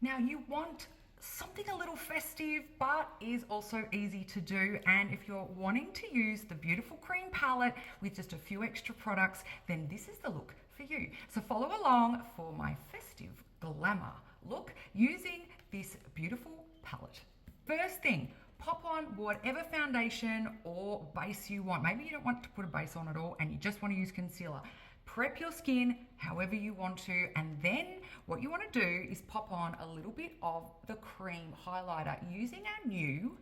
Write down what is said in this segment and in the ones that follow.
Now you want something a little festive, but is also easy to do. And if you're wanting to use the beautiful cream palette with just a few extra products, then this is the look for you. So follow along for my festive glamour look using this beautiful palette. First thing, pop on whatever foundation or base you want. Maybe you don't want to put a base on at all and you just want to use concealer. Prep your skin however you want to, and then what you want to do is pop on a little bit of the cream highlighter using our new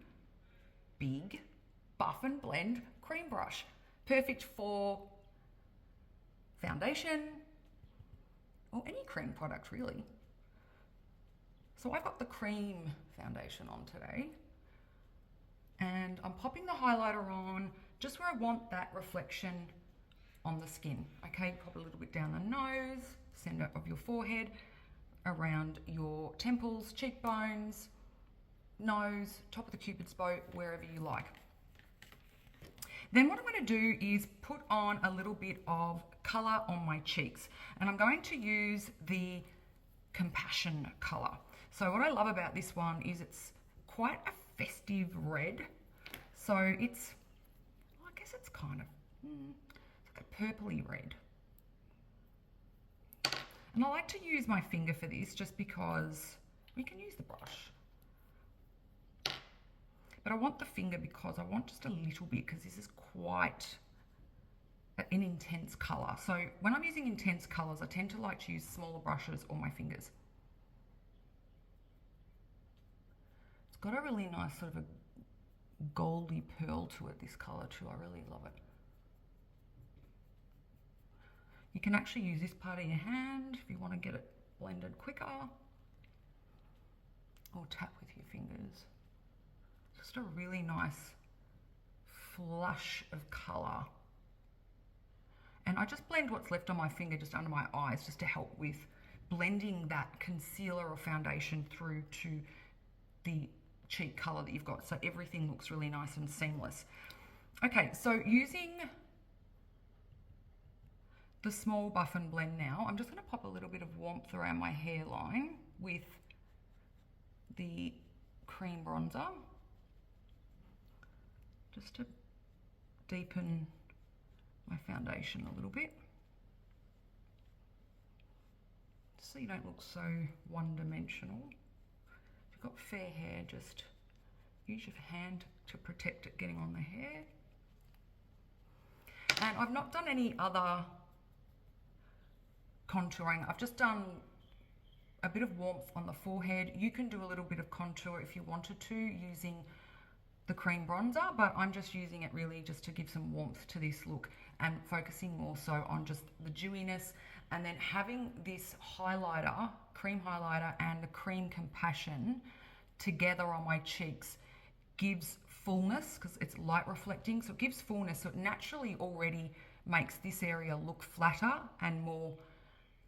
big Buff and Blend cream brush. Perfect for foundation or any cream product really. So I've got the cream foundation on today and I'm popping the highlighter on just where I want that reflection on the skin. Okay, pop a little bit down the nose, center of your forehead, around your temples, cheekbones, nose, top of the cupid's bow, wherever you like. Then what I'm going to do is put on a little bit of color on my cheeks, and I'm going to use the Compassion color. So what I love about this one is it's quite a festive red. So it's, well, I guess it's kind of it's like a purpley red. And I like to use my finger for this just because we can use the brush. But I want the finger because I want just a little bit, because this is quite an intense color. So when I'm using intense colors, I tend to like to use smaller brushes or my fingers. It's got a really nice sort of a goldy pearl to it, this color too. I really love it. You can actually use this part of your hand if you want to get it blended quicker, or tap with your fingers. Just a really nice flush of color. And I just blend what's left on my finger just under my eyes just to help with blending that concealer or foundation through to the cheek color that you've got, so everything looks really nice and seamless. Okay, so using the small Buff and Blend now, I'm just going to pop a little bit of warmth around my hairline with the cream bronzer, just to deepen my foundation a little bit, so you don't look so one-dimensional. If you've got fair hair, just use your hand to protect it getting on the hair. And I've not done any other contouring. I've just done a bit of warmth on the forehead. You can do a little bit of contour if you wanted to using the cream bronzer, but I'm just using it really just to give some warmth to this look and focusing more so on just the dewiness, and then having this highlighter, cream highlighter, and the cream Compassion together on my cheeks gives fullness, because it's light reflecting, so it gives fullness, so it naturally already makes this area look flatter and more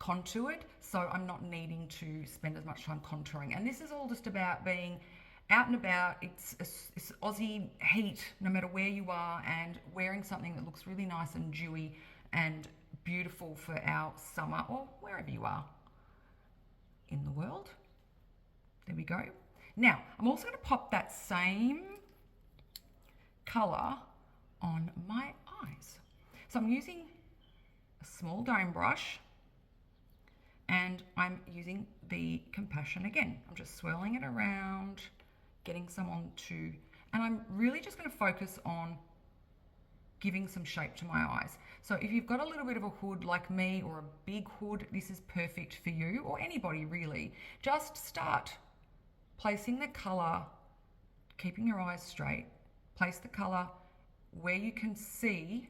contoured, so I'm not needing to spend as much time contouring. And this is all just about being out and about. It's Aussie heat no matter where you are, and wearing something that looks really nice and dewy and beautiful for our summer, or wherever you are in the world. There we go. Now I'm also going to pop that same color on my eyes. So I'm using a small dome brush, and I'm using the Compassion again. I'm just swirling it around, getting some onto, and I'm really just going to focus on giving some shape to my eyes. So if you've got a little bit of a hood like me, or a big hood, this is perfect for you, or anybody really. Just start placing the color, keeping your eyes straight, place the color where you can see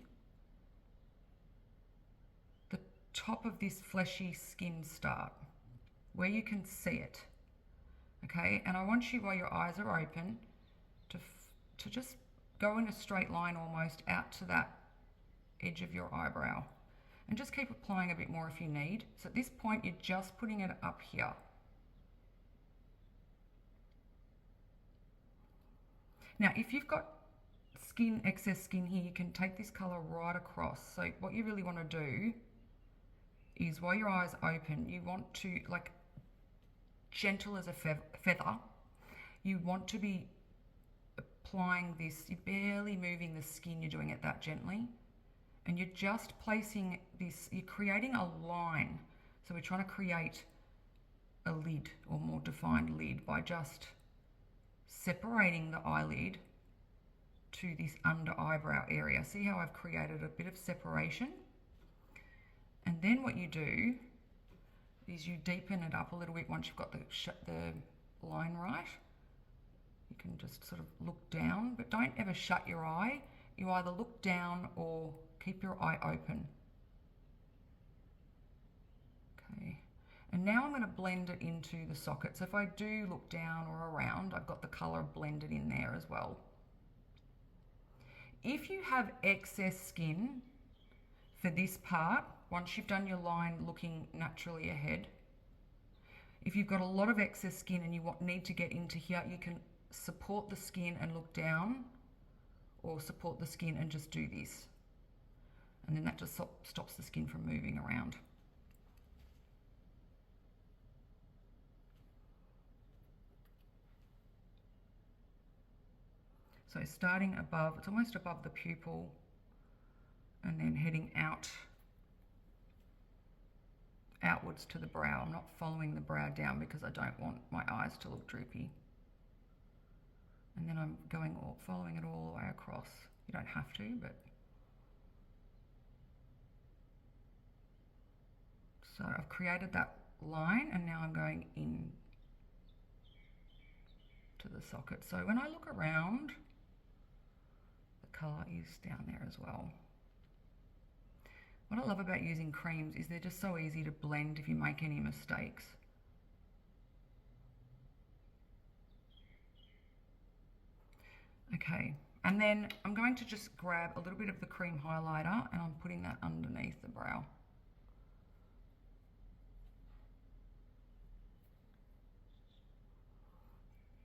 the top of this fleshy skin start, where you can see it. Okay, and I want you, while your eyes are open, to just go in a straight line almost out to that edge of your eyebrow, and just keep applying a bit more if you need. So at this point, you're just putting it up here. Now, if you've got excess skin here, you can take this color right across. So what you really want to do is, while your eyes are open, you want to like gentle as a feather. You want to be applying this, you're barely moving the skin, you're doing it that gently. And you're just placing this, you're creating a line. So we're trying to create a lid or more defined lid by just separating the eyelid to this under eyebrow area. See how I've created a bit of separation? And then what you do is you deepen it up a little bit once you've got the line right. You can just sort of look down, but don't ever shut your eye. You either look down or keep your eye open. Okay. And now I'm going to blend it into the socket. So if I do look down or around, I've got the colour blended in there as well. If you have excess skin for this part, once you've done your line looking naturally ahead, if you've got a lot of excess skin and you need to get into here, you can support the skin and look down, or support the skin and just do this. And then that just stops the skin from moving around. So starting above, it's almost above the pupil, and then heading outwards to the brow. I'm not following the brow down because I don't want my eyes to look droopy. And then I'm following it all the way across. You don't have to, but. So I've created that line, and now I'm going in to the socket. So when I look around, the colour is down there as well. What I love about using creams is they're just so easy to blend if you make any mistakes. Okay, and then I'm going to just grab a little bit of the cream highlighter and I'm putting that underneath the brow.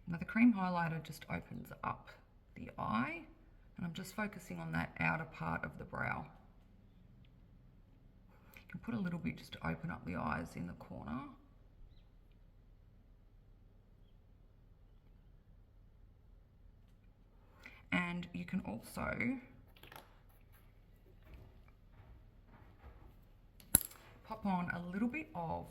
Now the cream highlighter just opens up the eye, and I'm just focusing on that outer part of the brow. You can put a little bit just to open up the eyes in the corner. And you can also pop on a little bit of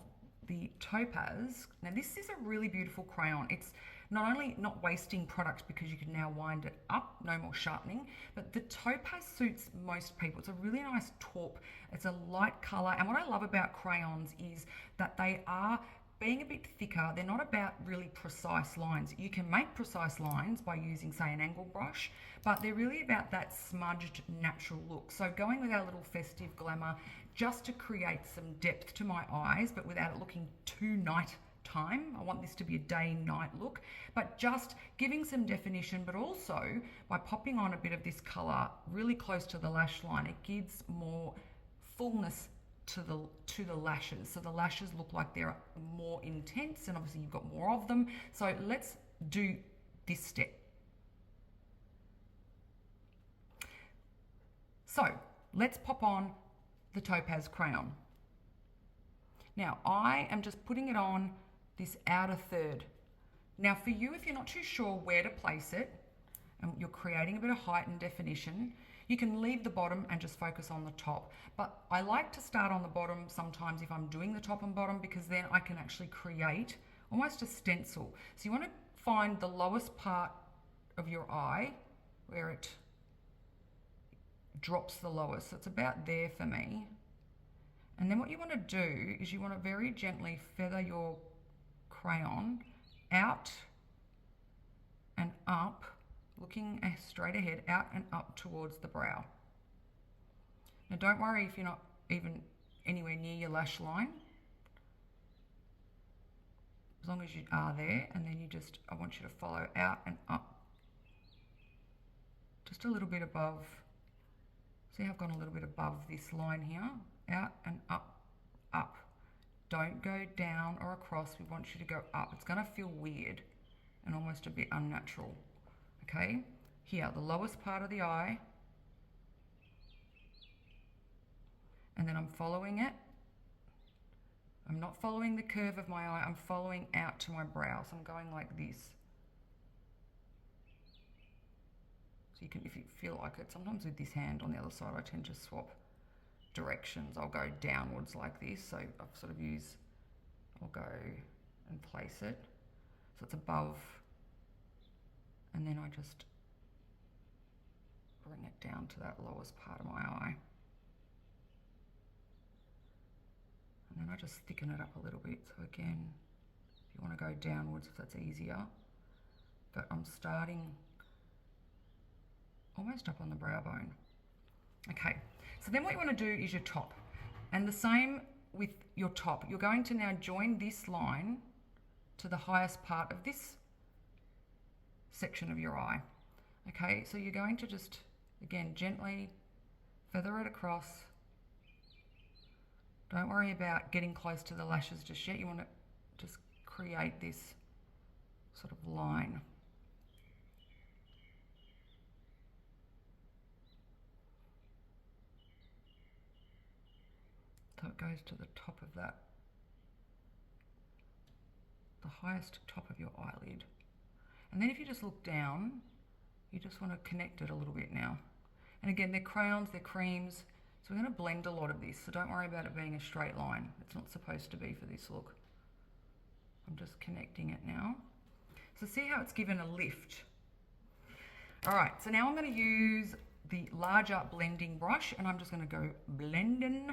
the Topaz. Now this is a really beautiful crayon. It's not only not wasting product because you can now wind it up, no more sharpening, but the Topaz suits most people. It's a really nice taupe. It's a light color. And what I love about crayons is that they are being a bit thicker. They're not about really precise lines. You can make precise lines by using, say, an angle brush, but they're really about that smudged natural look. So going with our little Festive Glamour, just to create some depth to my eyes, but without it looking too nighttime. I want this to be a day-night look, but just giving some definition, but also by popping on a bit of this color really close to the lash line, it gives more fullness to the lashes. So the lashes look like they're more intense, and obviously you've got more of them. So let's do this step. So let's pop on the Topaz crayon. Now I am just putting it on this outer third. Now for you, if you're not too sure where to place it and you're creating a bit of height and definition, you can leave the bottom and just focus on the top. But I like to start on the bottom sometimes if I'm doing the top and bottom, because then I can actually create almost a stencil. So you want to find the lowest part of your eye where it drops the lowest. So it's about there for me. And then what you want to do is you want to very gently feather your crayon out and up, looking straight ahead, out and up towards the brow. Now don't worry if you're not even anywhere near your lash line, as long as you are there. And then I want you to follow out and up, just a little bit above. See how I've gone a little bit above this line here, out and up, up. Don't go down or across, we want you to go up. It's gonna feel weird and almost a bit unnatural, okay? Here, the lowest part of the eye, and then I'm following it I'm not following the curve of my eye, I'm following out to my brow. So I'm going like this. So you can, if you feel like it, sometimes with this hand on the other side, I tend to swap directions. I'll go downwards like this. So I've sort of used, I'll go and place it. So it's above, and then I just bring it down to that lowest part of my eye. And then I just thicken it up a little bit. So again, if you want to go downwards, if that's easier. But I'm starting almost up on the brow bone. Okay, so then what you want to do is your top. And the same with your top. You're going to now join this line to the highest part of this section of your eye. Okay, so you're going to just, again, gently feather it across. Don't worry about getting close to the lashes just yet. You want to just create this sort of line. So it goes to the top of that, the highest top of your eyelid. And then if you just look down, you just want to connect it a little bit now. And again, they're crayons, they're creams, so we're going to blend a lot of this, so don't worry about it being a straight line. It's not supposed to be for this look. I'm just connecting it now. So see how it's given a lift. All right, so now I'm going to use the larger blending brush, and I'm just going to go blending,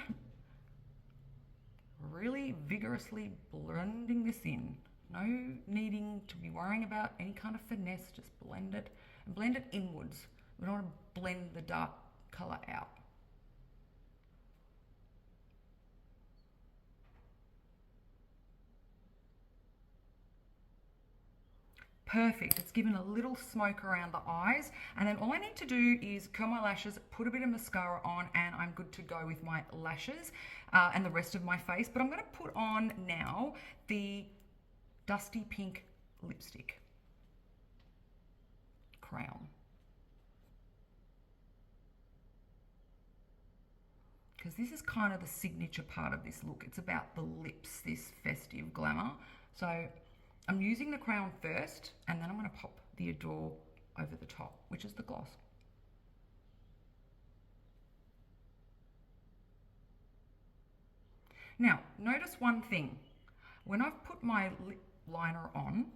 really vigorously blending this in. No needing to be worrying about any kind of finesse, just blend it, and blend it inwards. We don't want to blend the dark color out. Perfect, it's given a little smoke around the eyes, and then all I need to do is curl my lashes, put a bit of mascara on, and I'm good to go with my lashes and the rest of my face. But I'm going to put on now the Dusty Pink lipstick crayon. Because this is kind of the signature part of this look. It's about the lips, this festive glamour. So I'm using the crayon first, and then I'm going to pop the Adorn over the top, which is the gloss. Now, notice one thing. When I've put my lip liner on,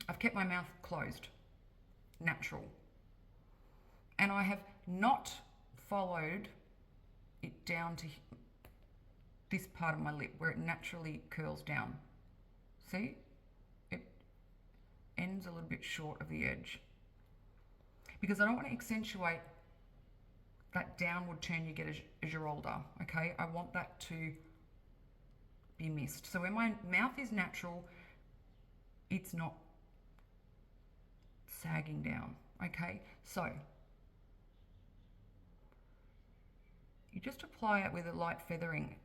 I've kept my mouth closed, natural. And I have not followed it down to this part of my lip where it naturally curls down. See? Ends a little bit short of the edge, because I don't want to accentuate that downward turn you get as you're older. Okay, I want that to be missed. So when my mouth is natural, it's not sagging down. Okay, so you just apply it with a light feathering.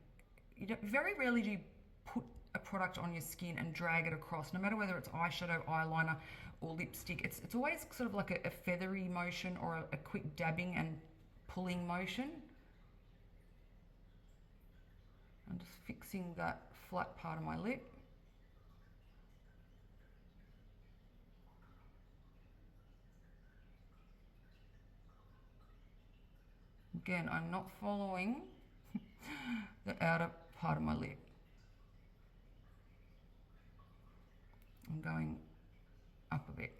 Very rarely do you put a product on your skin and drag it across, no matter whether it's eyeshadow, eyeliner, or lipstick. It's always sort of like a feathery motion, or a quick dabbing and pulling motion. I'm just fixing that flat part of my lip. Again, I'm not following the outer part of my lip. I'm going up a bit.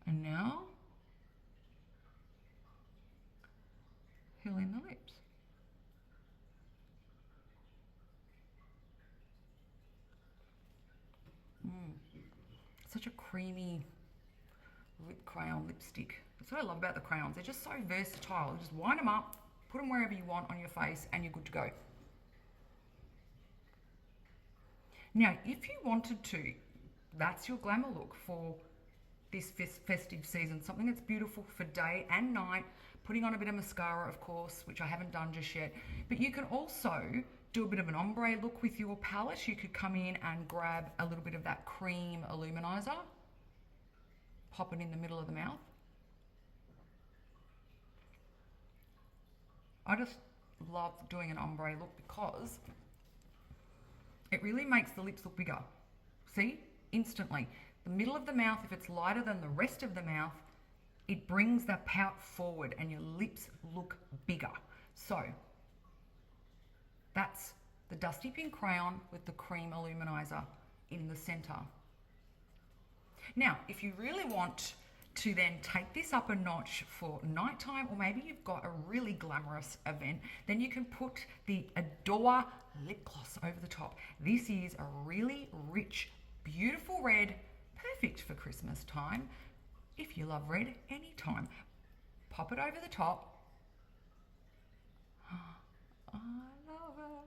And now, fill in the lips. Such a creamy lip crayon lipstick. That's what I love about the crayons. They're just so versatile. You just wind them up, put them wherever you want on your face, and you're good to go. Now, if you wanted to, that's your glamour look for this festive season. Something that's beautiful for day and night. Putting on a bit of mascara, of course, which I haven't done just yet. But you can also do a bit of an ombre look with your palette. You could come in and grab a little bit of that cream illuminizer, pop it in the middle of the mouth, I just love doing an ombre look because it really makes the lips look bigger. See? Instantly. The middle of the mouth, if it's lighter than the rest of the mouth, it brings that pout forward and your lips look bigger. So, that's the Dusty Pink Crayon with the cream illuminizer in the center. Now, if you really want to then take this up a notch for nighttime, or maybe you've got a really glamorous event, then you can put the Adorn lip gloss over the top. This is a really rich, beautiful red, perfect for Christmas time. If you love red, anytime. Pop it over the top. I love it.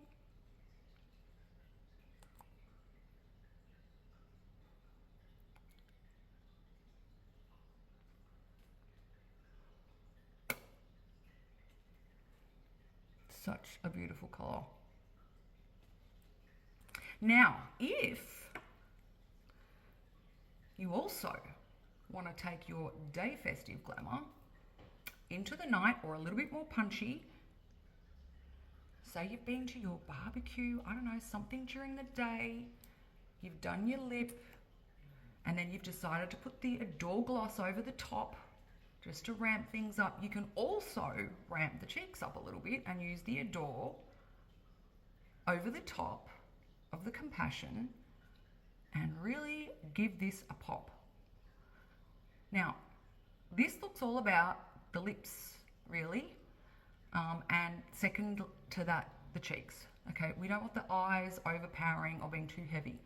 Such a beautiful colour. Now, if you also want to take your day festive glamour into the night or a little bit more punchy, say you've been to your barbecue, I don't know, something during the day, you've done your lip, and then you've decided to put the Adorn gloss over the top just to ramp things up. You can also ramp the cheeks up a little bit and use the Adorn over the top of the Compassion and really give this a pop. Now, this looks all about the lips, really, and second to that, the cheeks. Okay, we don't want the eyes overpowering or being too heavy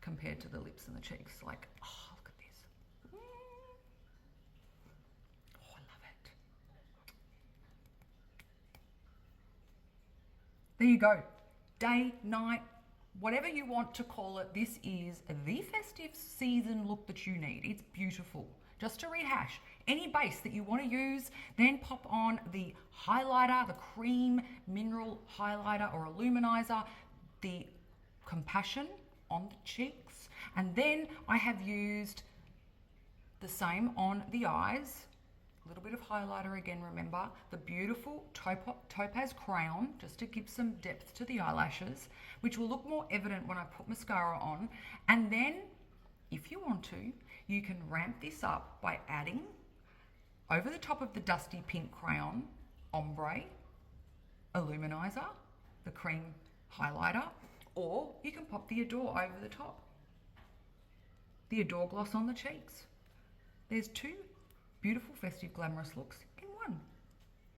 compared to the lips and the cheeks. Like, oh, look at this. Oh, I love it. There you go. Day, night, whatever you want to call it, this is the festive season look that you need. It's beautiful. Just to rehash, any base that you want to use, then pop on the highlighter, the cream mineral highlighter or illuminizer, the Compassion on the cheeks, and then I have used the same on the eyes. A little bit of highlighter again, remember, the beautiful Topaz Crayon, just to give some depth to the eyelashes, which will look more evident when I put mascara on. And then, if you want to, you can ramp this up by adding, over the top of the Dusty Pink Crayon, ombre, illuminizer, the cream highlighter, or you can pop the Adorn over the top. The Adorn gloss on the cheeks. There's two beautiful festive glamorous looks in one.